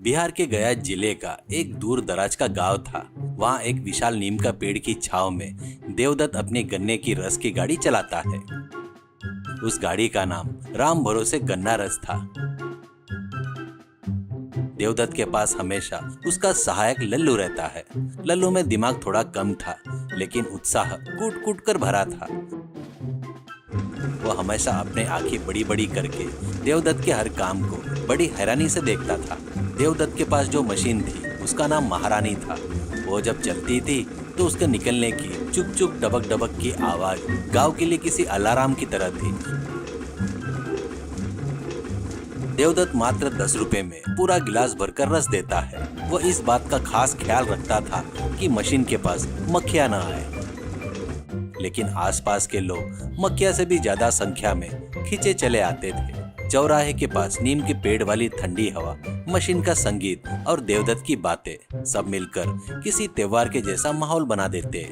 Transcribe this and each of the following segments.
बिहार के गया जिले का एक दूर दराज का गांव था। वहाँ एक विशाल नीम का पेड़ की छाव में देवदत्त अपने गन्ने की रस की गाड़ी चलाता है। उस गाड़ी का नाम राम भरोसे गन्ना रस था। देवदत्त के पास हमेशा उसका सहायक लल्लू रहता है। लल्लू में दिमाग थोड़ा कम था, लेकिन उत्साह कूट कूट कर भरा था। वो हमेशा अपने आंखें बड़ी बड़ी करके देवदत्त के हर काम को बड़ी हैरानी से देखता था। देवदत्त के पास जो मशीन थी उसका नाम महारानी था। वो जब चलती थी तो उसके निकलने की चुक चुक डबक डबक की आवाज गांव के लिए किसी अलार्म की तरह थी। देवदत्त मात्र 10 रुपए में पूरा गिलास भरकर रस देता है। वो इस बात का खास ख्याल रखता था कि मशीन के पास मक्खियां न आए, लेकिन आसपास के लोग मक्खियां से भी ज्यादा संख्या में खींचे चले आते थे। चौराहे के पास नीम के पेड़ वाली ठंडी हवा, मशीन का संगीत और देवदत्त की बातें सब मिलकर किसी त्योहार के जैसा माहौल बना देते।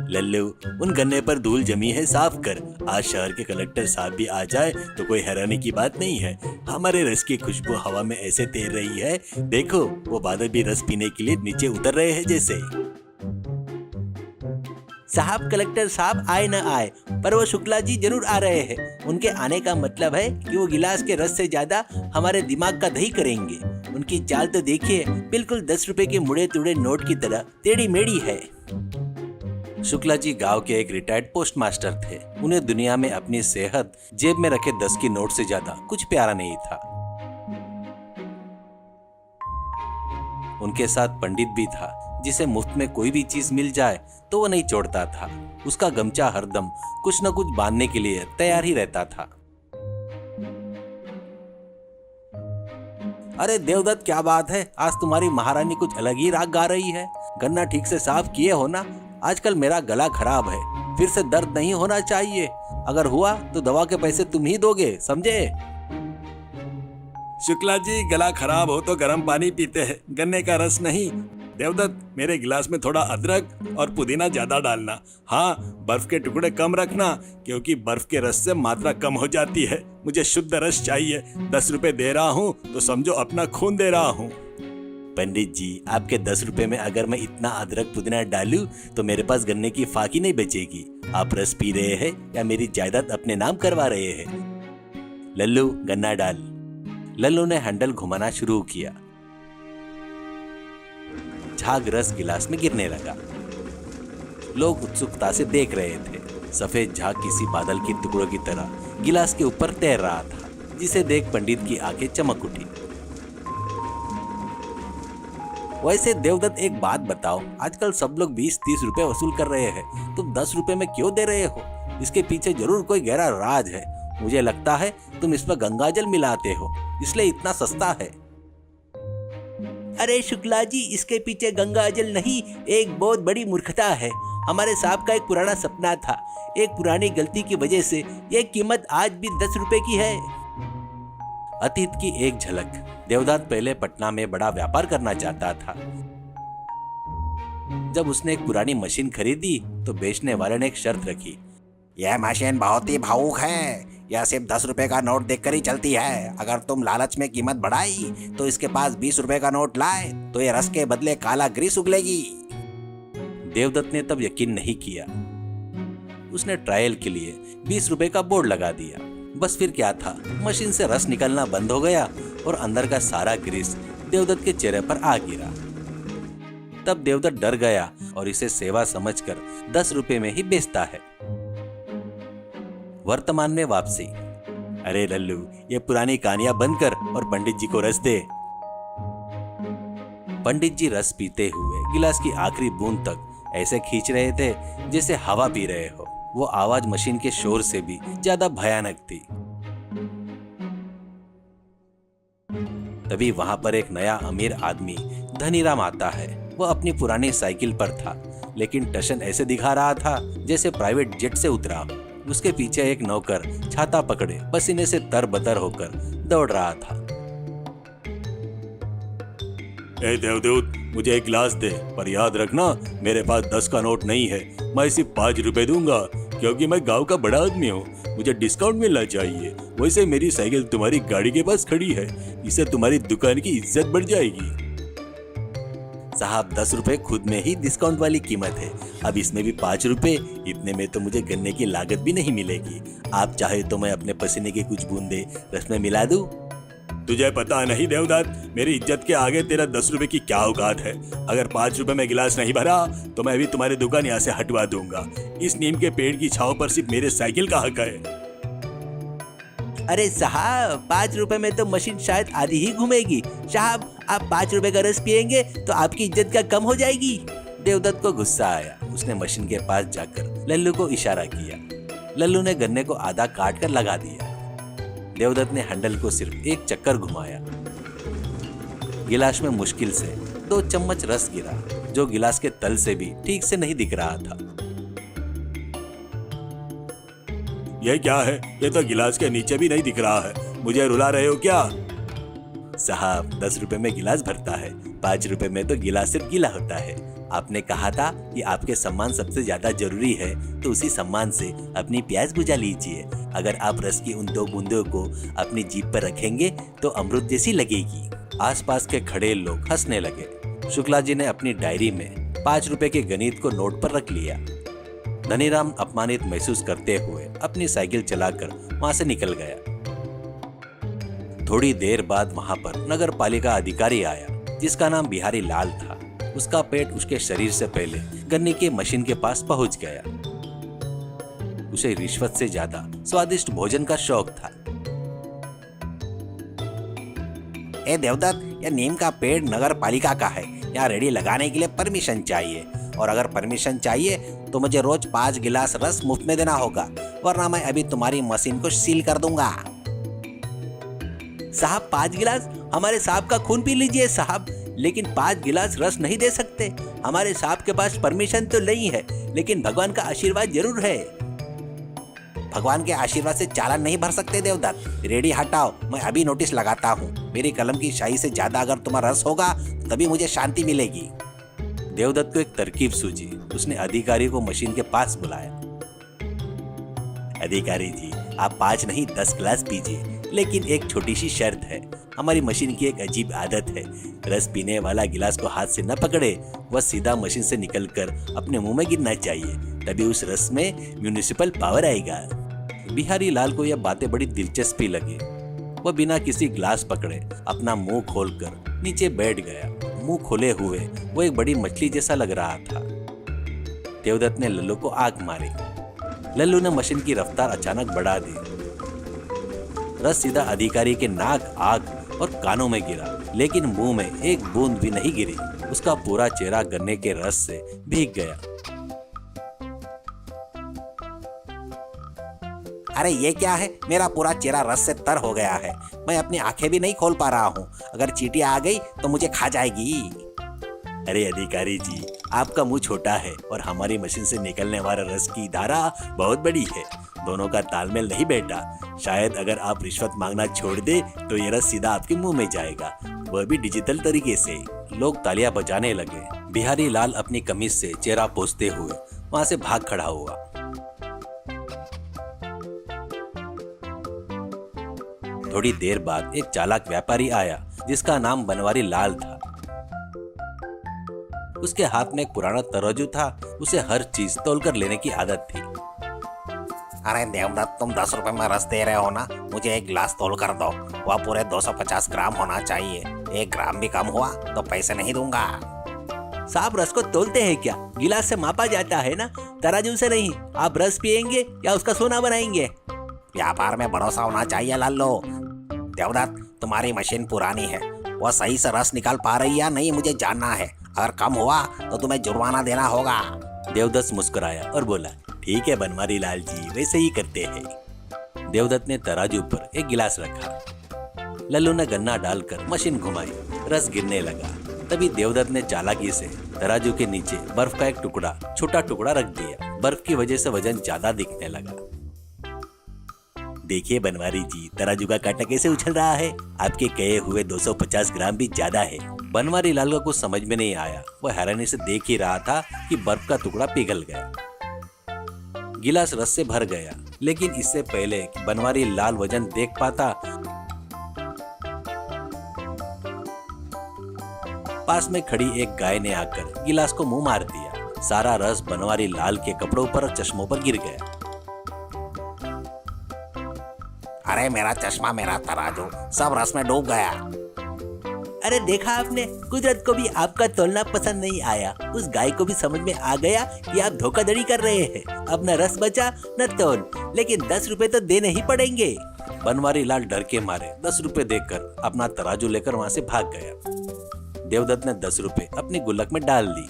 लल्लू, उन गन्ने पर धूल जमी है, साफ कर। आज शहर के कलेक्टर साहब भी आ जाए तो कोई हैरानी की बात नहीं है। हमारे रस की खुशबू हवा में ऐसे तैर रही है, देखो वो बादल भी रस पीने के लिए नीचे उतर रहे हैं जैसे। साहब, कलेक्टर साहब आए न आए, पर वो शुक्ला जी जरूर आ रहे हैं। उनके आने का मतलब है कि वो गिलास के रस से ज्यादा हमारे दिमाग का दही करेंगे। उनकी चाल तो देखिए, बिल्कुल 10 रुपए के मुड़े तुड़े नोट की तरह टेढ़ी मेढ़ी है। शुक्ला जी गांव के एक रिटायर्ड पोस्ट मास्टर थे। उन्हें दुनिया में अपनी सेहत, जेब में रखे 10 की नोट से ज्यादा कुछ प्यारा नहीं था। उनके साथ पंडित भी था, जिसे मुफ्त में कोई भी चीज मिल जाए तो वो नहीं छोड़ता था। उसका गमछा हरदम कुछ न कुछ बांधने के लिए तैयार ही रहता था। अरे देवदत्त, क्या बात है, आज तुम्हारी महारानी कुछ अलग ही राग गा रही है। गन्ना ठीक से साफ किए हो ना? आजकल मेरा गला खराब है, फिर से दर्द नहीं होना चाहिए। अगर हुआ तो दवा के पैसे तुम ही दोगे, समझे? शुक्ला जी, गला खराब हो तो गर्म पानी पीते हैं, गन्ने का रस नहीं। देवदत्त, मेरे गिलास में थोड़ा अदरक और पुदीना ज्यादा डालना। हाँ, बर्फ के टुकड़े कम रखना, क्योंकि बर्फ के रस से मात्रा कम हो जाती है। मुझे शुद्ध रस चाहिए। 10 रुपए दे रहा हूँ तो समझो अपना खून दे रहा हूँ। पंडित जी, आपके 10 रुपए में अगर मैं इतना अदरक पुदीना डालूं तो मेरे पास गन्ने की फाकी नहीं बचेगी। आप रस पी रहे हैं या मेरी जायदाद अपने नाम करवा रहे हैं? लल्लू, गन्ना डाल। लल्लू ने हैंडल घुमाना शुरू किया। झाग रस गिलास में गिरने लगा। लोग उत्सुकता से देख रहे थे। सफेद झाग किसी बादल के टुकड़ों की तरह गिलास के ऊपर तैर रहा था, जिसे देख पंडित की आंखें चमक उठी। वैसे देवदत्त, एक बात बताओ, आजकल सब लोग 20-30 रुपए वसूल कर रहे हैं, तुम 10 रुपए में क्यों दे रहे हो? इसके पीछे जरूर कोई गहरा राज है। मुझे लगता है तुम इसमें गंगाजल मिलाते हो, इसलिए इतना सस्ता है। अरे शुक्ला जी, इसके पीछे गंगाजल नहीं, एक बहुत बड़ी मूर्खता है। हमारे साहब का एक पुराना सपना था। एक पुरानी गलती की वजह से यह कीमत आज भी 10 रुपए की है। अतीत की एक झलक। देवदत्त पहले पटना में बड़ा व्यापार करना चाहता था। जब उसने एक पुरानी मशीन खरीदी तो बेचने वाले ने एक शर्त रखी। यह मशीन बहुत ही भावुक है, यह सिर्फ 10 रुपए का नोट देखकर ही चलती है। अगर तुम लालच में कीमत बढ़ाई तो इसके पास 20 रुपए का नोट लाए तो ये रस के बदले काला ग्रीस उगलेगी। देवदत्त ने तब यकीन नहीं किया। उसने ट्रायल के लिए 20 रुपए का बोर्ड लगा दिया। बस फिर क्या था, मशीन से रस निकलना बंद हो गया और अंदर का सारा ग्रीस देवदत्त के चेहरे पर आ गिरा। तब देवदत्त डर गया और इसे सेवा समझकर 10 रुपए में ही बेचता है। वर्तमान में वापसी। अरे लल्लू, ये पुरानी कहानियां बंद कर और पंडित जी को रस दे। पंडित जी रस पीते हुए गिलास की आखिरी बूंद तक ऐसे खींच रहे थे जैसे हवा पी रहे हो। वो आवाज मशीन के शोर से भी ज्यादा भयानक थी। तभी वहां पर एक नया अमीर आदमी धनीराम आता है। वो अपनी पुरानी साइकिल पर था, लेकिन टशन ऐसे दिखा रहा था जैसे प्राइवेट जेट से उतरा। उसके पीछे एक नौकर छाता पकड़े पसीने से तरबतर होकर दौड़ रहा था। ए देवदूत, मुझे एक गिलास दे, पर याद रखना मेरे पास 10 का नोट नहीं है। मैं सिर्फ 5 रुपए दूंगा, क्योंकि मैं गांव का बड़ा आदमी हूँ। मुझे डिस्काउंट मिलना चाहिए। वैसे मेरी साइकिल तुम्हारी गाड़ी के पास खड़ी है, इससे तुम्हारी दुकान की इज्जत बढ़ जाएगी। साहब 10 रुपए खुद में ही डिस्काउंट वाली कीमत है, अब इसमें भी 5 रुपए, इतने में तो मुझे गन्ने की लागत भी नहीं मिलेगी। आप चाहे तो मैं अपने पसीने की कुछ बूंदे रस में मिला दूं? तुझे पता नहीं देवदत्त, मेरी इज्जत के आगे तेरा 10 रुपए की क्या औकात है। अगर 5 रुपए में गिलास नहीं भरा तो मैं भी तुम्हारी दुकान यहाँ से हटवा दूंगा। इस नीम के पेड़ की छांव पर सिर्फ मेरे साइकिल का हक है। अरे साहब 5 रुपए में तो मशीन शायद आधी ही घूमेगी। साहब आप 5 रुपए का रस पियेंगे तो आपकी इज्जत क्या कम हो जाएगी? देवदत्त को गुस्सा आया। उसने मशीन के पास जाकर लल्लू को इशारा किया। लल्लू ने गन्ने को आधा काट कर लगा दिया। देवदत्त ने हैंडल को सिर्फ एक चक्कर घुमाया। गिलास में मुश्किल से 2 चम्मच रस गिरा, जो गिलास के तल से भी ठीक से नहीं दिख रहा था। यह क्या है? ये तो गिलास के नीचे भी नहीं दिख रहा है। मुझे रुला रहे हो क्या? साहब 10 रुपए में गिलास भरता है, 5 रुपए में तो गिलास सिर्फ गीला होता है। आपने कहा था कि आपके सम्मान सबसे ज्यादा जरूरी है, तो उसी सम्मान से अपनी प्यास बुझा लीजिए। अगर आप रस की उन 2 बूंदों को अपनी जीभ पर रखेंगे तो अमृत जैसी लगेगी। आसपास के खड़े लोग हंसने लगे। शुक्ला जी ने अपनी डायरी में 5 रुपए के गणित को नोट पर रख लिया। धनीराम अपमानित महसूस करते हुए अपनी साइकिल चलाकर वहां से निकल गया। थोड़ी देर बाद वहां पर नगर पालिका अधिकारी आया, जिसका नाम बिहारी लाल था। उसका पेट उसके शरीर से पहले गन्ने की मशीन के पास पहुंच गया। उसे रिश्वत से ज्यादा स्वादिष्ट भोजन का शौक था। ए देवदत्त, यह नीम का पेड़ नगर पालिका का है। यहाँ रेडी लगाने के लिए परमिशन चाहिए, और अगर परमिशन चाहिए तो मुझे रोज 5 गिलास रस मुफ्त में देना होगा, वरना मैं अभी तुम्हारी मशीन को सील कर दूंगा। साहब 5 गिलास? हमारे साहब का खून पी लीजिए साहब, लेकिन 5 गिलास रस नहीं दे सकते। हमारे साहब के पास परमिशन तो नहीं है, लेकिन भगवान का आशीर्वाद जरूर है। भगवान के आशीर्वाद से चालान नहीं भर सकते देवदत्त। रेडी हटाओ, मैं अभी नोटिस लगाता हूँ। मेरी कलम की शाही से ज्यादा अगर तुम्हारा रस होगा तभी मुझे शांति मिलेगी। देवदत्त को एक तरकीब सूझी। उसने अधिकारी को मशीन के पास बुलाया। अधिकारी जी, आप 5 नहीं 10 गिलास पीजिए, लेकिन एक छोटी सी शर्त है। हमारी मशीन की एक अजीब आदत है, रस पीने वाला गिलास को हाथ से न पकड़े, वह सीधा मशीन से निकलकर अपने मुंह में गिरना चाहिए, तभी उस रस में म्यूनिसिपल पावर आएगा। बिहारी लाल को यह बातें बड़ी दिलचस्पी लगी। वह बिना किसी ग्लास पकड़े अपना मुंह खोलकर नीचे बैठ गया। मुंह खोले हुए वो एक बड़ी मछली जैसा लग रहा था। देवदत्त ने लल्लू को आंख मारी। लल्लू ने मशीन की रफ्तार अचानक बढ़ा दी। रस सीधा अधिकारी के नाक, आंख और कानों में गिरा, लेकिन मुंह में एक बूंद भी नहीं गिरी। उसका पूरा चेहरा गन्ने के रस से भीग गया। अरे ये क्या है? मेरा पूरा चेहरा रस से तर हो गया है। मैं अपनी आंखें भी नहीं खोल पा रहा हूँ। अगर चींटी आ गई तो मुझे खा जाएगी। अरे अधिकारी जी, आपका मुंह छोटा है और हमारी मशीन से निकलने वाला रस की धारा बहुत बड़ी है। दोनों का तालमेल नहीं बैठा। शायद अगर आप रिश्वत मांगना छोड़ दे तो ये रस सीधा आपके मुंह में जाएगा, वह भी डिजिटल तरीके से। लोग तालियां बजाने लगे। बिहारी लाल अपनी कमीज से चेहरा पोंछते हुए वहां से भाग खड़ा हुआ। थोड़ी देर बाद एक चालाक व्यापारी आया, जिसका नाम बनवारी लाल था। उसके हाथ में एक पुराना तराजू था। उसे हर चीज तौलकर लेने की आदत थी। अरे देवदत्त, तुम 10 रुपए में रस दे रहे हो ना? मुझे एक गिलास तोल कर दो। वह पूरे 250 ग्राम होना चाहिए। 1 ग्राम भी कम हुआ तो पैसे नहीं दूंगा। साहब रस को तोलते हैं क्या? गिलास से मापा जाता है ना, तराजू से नहीं। आप रस पियेंगे या उसका सोना बनाएंगे? व्यापार में भरोसा होना चाहिए लालो। देवदत्त, तुम्हारी मशीन पुरानी है, वह सही से रस निकाल पा रही या नहीं मुझे जानना है। अगर कम हुआ तो तुम्हें जुर्माना देना होगा। देवदत्त मुस्कुराया और बोला, ठीक है बनवारी लाल जी, वैसे ही करते हैं। देवदत्त ने तराजू पर एक गिलास रखा। लल्लू ने गन्ना डालकर मशीन घुमाई। रस गिरने लगा। तभी देवदत्त ने चालाकी से तराजू के नीचे बर्फ का एक छोटा टुकड़ा रख दिया। बर्फ की वजह से वजन ज्यादा दिखने लगा। देखिए बनवारी जी, तराजू का कांटा कैसे उछल रहा है। आपके कहे हुए 250 ग्राम भी ज्यादा है। बनवारी लाल को कुछ समझ में नहीं आया। वह हैरानी से देख ही रहा था कि बर्फ का टुकड़ा पिघल गया। गिलास रस से भर गया। लेकिन इससे पहले कि बनवारी लाल वजन देख पाता, पास में खड़ी एक गाय ने आकर गिलास को मुंह मार दिया। सारा रस बनवारी लाल के कपड़ों पर और चश्मों पर गिर गया। अरे मेरा चश्मा, मेरा तराजू सब रस में डूब गया। अरे देखा आपने, कुदरत को भी आपका तोलना पसंद नहीं आया। उस गाय को भी समझ में आ गया कि आप धोखाधड़ी कर रहे हैं। अब न रस बचा न तोल, लेकिन 10 रुपए तो देने ही पड़ेंगे। बनवारी लाल डर के मारे 10 रुपए देकर अपना तराजू लेकर वहां से भाग गया। देवदत्त ने 10 रुपए अपनी गुल्लक में डाल दी।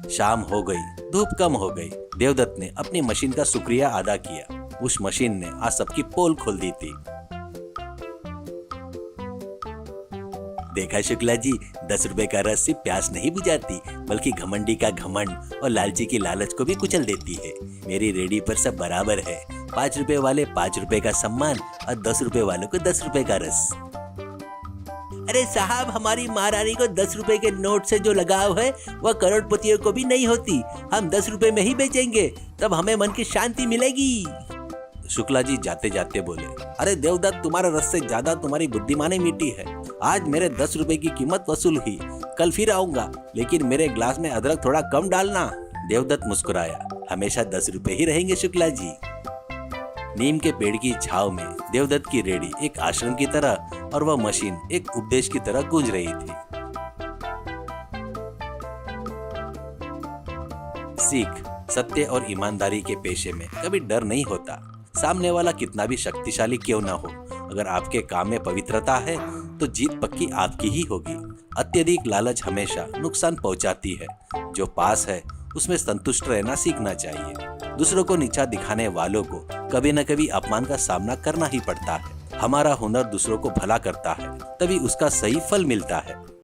शाम हो गई, धूप कम हो गई। देवदत्त ने अपनी मशीन का शुक्रिया अदा किया। उस मशीन ने आज सबकी पोल खोल दी थी। देखा शुक्ला जी, 10 रुपए का रस सिर्फ प्यास नहीं बुझाती, बल्कि घमंडी का घमंड और लालची की लालच को भी कुचल देती है। मेरी रेडी पर सब बराबर है। 5 रुपए वाले 5 रुपए का सम्मान और 10 रुपए वालों को 10 रुपए का रस। अरे साहब, हमारी महारानी को 10 रुपए के नोट से जो लगाव है वह करोड़पतियों को भी नहीं होती। हम 10 रुपए में ही बेचेंगे, तब हमें मन की शांति मिलेगी। शुक्ला जी जाते जाते बोले, अरे देवदत्त, तुम्हारे रस से ज्यादा तुम्हारी बुद्धिमानी मीठी है। आज मेरे 10 रुपए की कीमत वसूल हुई। कल फिर आऊंगा, लेकिन मेरे ग्लास में अदरक थोड़ा कम डालना। देवदत्त मुस्कुराया, हमेशा 10 रुपए ही रहेंगे शुक्ला जी। नीम के पेड़ की छाव में देवदत्त की रेडी एक आश्रम की तरह और वह मशीन एक उपदेश की तरह गूंज रही थी। सीख, सत्य और ईमानदारी के पेशे में कभी डर नहीं होता। सामने वाला कितना भी शक्तिशाली क्यों ना हो, अगर आपके काम में पवित्रता है तो जीत पक्की आपकी ही होगी। अत्यधिक लालच हमेशा नुकसान पहुंचाती है। जो पास है उसमें संतुष्ट रहना सीखना चाहिए। दूसरों को नीचा दिखाने वालों को कभी न कभी अपमान का सामना करना ही पड़ता है। हमारा हुनर दूसरों को भला करता है, तभी उसका सही फल मिलता है।